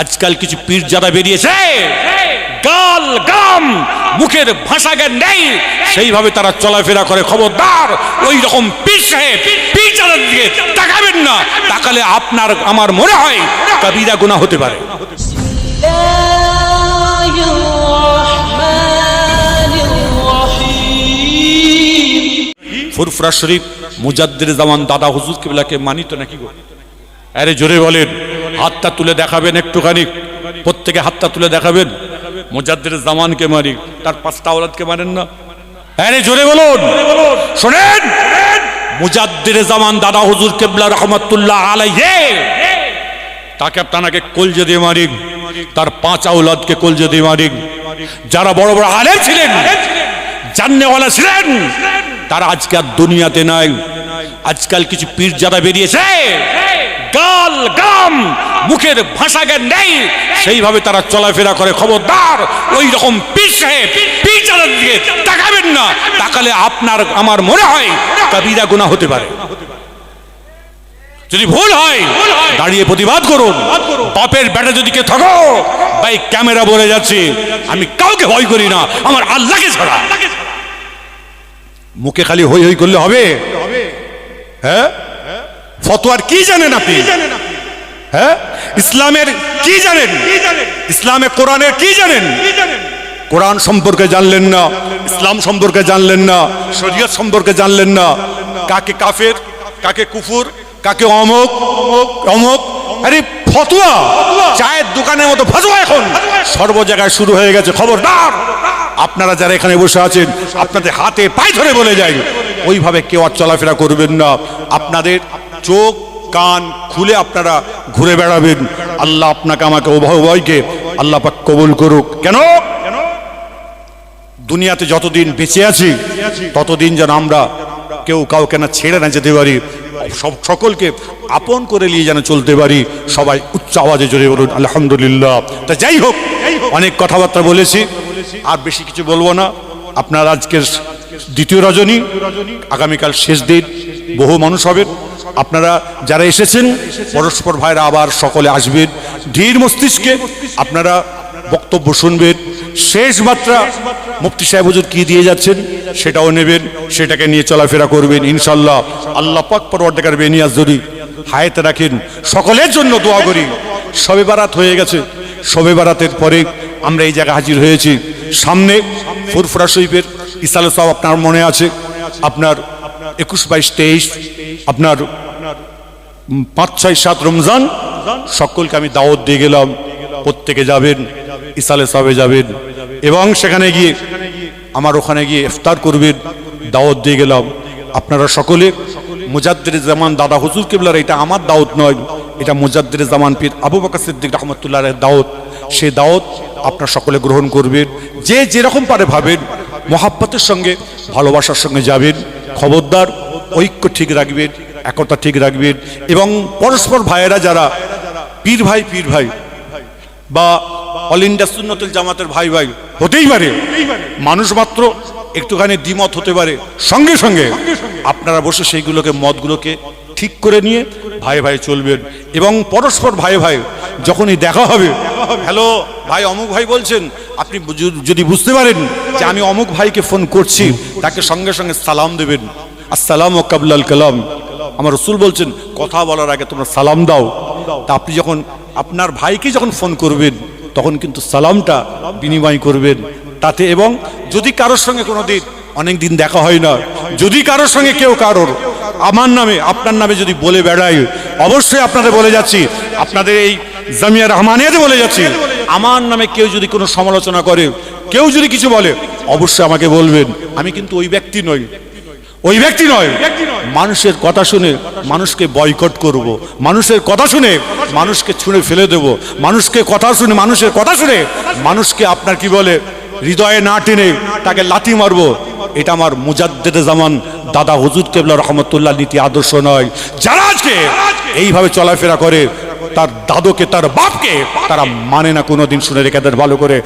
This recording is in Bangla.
আজকাল কিছু পীর যারা বেরিয়েছে, গাল গাম মুখের ভাষা জ্ঞান নেই, সেইভাবে তারা চলাফেরা করে। খবরদার, ওই রকম পীর সাহেব পীর যারা দিকে তাকাবেন না, তাকালে আপনার আমার মনে হয় কবিরা গুনাহ হতে পারে। ফুরফুরা শরীফ মুজাদ্দিদ জামান দাদা হুজুর কিবলাকে মানিত নাকি গো? আরে জোরে বলেন, হাতটা তুলে দেখাবেন একটুখানি, প্রত্যেকে হাতটা তুলে দেখাবেন। মুজাদ্দিদ জামানকে মানি, তার 5টা আওলাদকে মানেন না? আরে জোরে বলুন। শুনেন, মুজাদ্দিদ জামান দাদা হুজুর কিবলা রাহমাতুল্লাহ আলাইহি, তাকে আপনাকে কলজে দিয়ে মানি, তার 5 আওলাদকে কলজে দিয়ে মানি। যারা বড় বড় আলেম ছিলেন, জাননেওয়ালা ছিলেন, তারা আজকে আর দুনিয়াতে নাই। আজকাল কিছু পীর যারা বেরিয়েছে, গাল গাম মুখের ভাষা জ্ঞান নেই, সেইভাবে তারা চলাফেরা করে। খবরদার, ওই রকম পীর সাহেব পীর যারা দিকে তাকাবেন না, তাকালে আপনার আমার মনে হয় কবিরা গুনাহ হতে পারে। যদি ভুল হয় দাঁড়িয়ে প্রতিবাদ করুন। বাপের বেটা যদি কে থাকো, ভাই ক্যামেরা বলে যাচ্ছে, আমি কাউকে ভয় করি না, আমার আল্লাহকে ছাড়া। মুখে খালি হই হই করলে হবে? হ্যাঁ, ফতোয়ার কি জানেন আপনি? হ্যাঁ, ইসলামের কি জানেন? ইসলামে কোরআনের কি জানেন? কোরআন সম্পর্কে জানলেন না, ইসলাম সম্পর্কে জানলেন না, শরীয়ত সম্পর্কে জানলেন না। কাকে কাফের, কাকে কুফর, কাকে অমুক অমুক। আরে ফতোয়া চায়ের দোকানের মতো ফতোয়া এখন সর্ব জায়গায় শুরু হয়ে গেছে। খবরদার, আপনারা যারা এখানে বসে আছেন, আপনাদের হাতে পায়ে ধরে বলে যাই, ওইভাবে কেউ আর চলাফেরা করবেন না। আপনাদের চোখ কান খুলে আপনারা ঘুরে বেড়াবেন। আল্লাহ আপনাকে আমাকে উভয়কে আল্লাহ পাক কবুল করুক। কেন? দুনিয়াতে যতদিন বেঁচে আছি ততদিন যেন আমরা কেউ কাউকে না ছেড়ে না যেতে পারি, সকলকে আপন করে নিয়ে যেন চলতে পারি। সবাই উচ্চ আওয়াজে জোরে বলুন আলহামদুলিল্লাহ। তা যাই হোক, অনেক কথাবার্তা বলেছি, আর বেশি কিছু বলবো না। আপনার আজকের দ্বিতীয় রজনী, আগামীকাল শেষ দিন, বহু মানুষ হবেন। আপনারা যারা এসেছেন পরস্পর ভাইরা আবার সকলে আসবেন, ধীর মস্তিষ্কে আপনারা বক্তব্য শুনবেন। শেষ মাত্রা মুফতি সাহেব হুজুর কি দিয়ে যাচ্ছেন সেটাও নেবেন, সেটাকে নিয়ে চলাফেরা করবেন ইনশাল্লাহ। আল্লাহ পাক পরওয়ারদিগার বেনিয়াজ যদি হায়াতে রাখেন, সকলের জন্য দোয়া করি। শবে বারাত হয়ে গেছে, শবে বারাতের পরে আমরা এই জায়গায় হাজির হয়েছি। সামনে ফুরফুরা শরীফের ইসালে সব আপনার মনে আছে, আপনার 21, 22, 23, আপনার 5, 6, 7 রমজান সকলকে আমি দাওয়াত দিয়ে গেলাম। প্রত্যেকে যাবেন, ইসালে সাহেবে যাবেন, এবং সেখানে গিয়ে আমার ওখানে গিয়ে ইফতার করবেন, দাওয়াত দিয়ে গেলাম। আপনারা সকলে মুজাদ্দিদ জামান দাদা হুজুর কিবলার, এটা আমার দাওয়াত নয়, এটা মুজাদ্দিদ জামান পীর আবু বকর সিদ্দিক রহমতুল্লাহর দাওয়াত। সেই দাওয়াত আপনারা সকলে গ্রহণ করবেন। যে যেরকম পারে ভাবেন, মহাব্বতের সঙ্গে ভালোবাসার সঙ্গে যাবেন। খবরদার, ঐক্য ঠিক রাখবেন, একতা ঠিক রাখবেন, এবং পরস্পর ভাইয়েরা যারা পীর ভাই বা অল ইন্ডিয়া সুন্নতুল জামাতের ভাই হতেই পারে, মানুষ মাত্র একটুখানি দ্বিমত হতে পারে, সঙ্গে সঙ্গে আপনারা বসে সেইগুলোকে মতগুলোকে ঠিক করে নিয়ে ভাই চলবেন। এবং পরস্পর ভাই যখনই দেখা হবে, হ্যালো ভাই অমুক ভাই বলছেন, আপনি যদি বুঝতে পারেন যে আমি অমুক ভাইকে ফোন করছি, তাকে সঙ্গে সঙ্গে সালাম দেবেন। আসসালামু কাবলাল কালাম। আমার রাসূল বলছেন, কথা বলার আগে তোমরা সালাম দাও। তা আপনি যখন আপনার ভাইকে যখন ফোন করবেন, তখন কিন্তু সালামটা বিনিময় করবেন তাতে। এবং যদি কারোর সঙ্গে কোনোদিন অনেক দিন দেখা হয় না, যদি কারোর সঙ্গে কেউ কারোর আমার নামে আপনার নামে যদি বলে বেড়ায়, অবশ্যই আপনাদের বলে যাচ্ছি, আপনাদের এই জামিয়া রহমানিয়াতে বলে যাচ্ছি, আমার নামে কেউ যদি কোনো সমালোচনা করে, কেউ যদি কিছু বলে, অবশ্যই আমাকে বলবেন। আমি কিন্তু ওই ব্যক্তি নই, মানুষের কথা শুনে মানুষকে বয়কট করব, মানুষের কথা শুনে মানুষকে ছুঁড়ে ফেলে দেব, মানুষের কথা শুনে মানুষকে আপনার কি বলে হৃদয়ে না টেনে তাকে লাথি মারবো। এটা আমার মুজাদ্দিদ জামান দাদা হুজুর কিবলা রহমতুল্লাহ নীতি আদর্শ নয়। যারা আজকে এইভাবে চলাফেরা করে, তার দাদুকে তার বাপকে তারা মানে না, কোনোদিন শুনে রেখে দেন ভালো করে।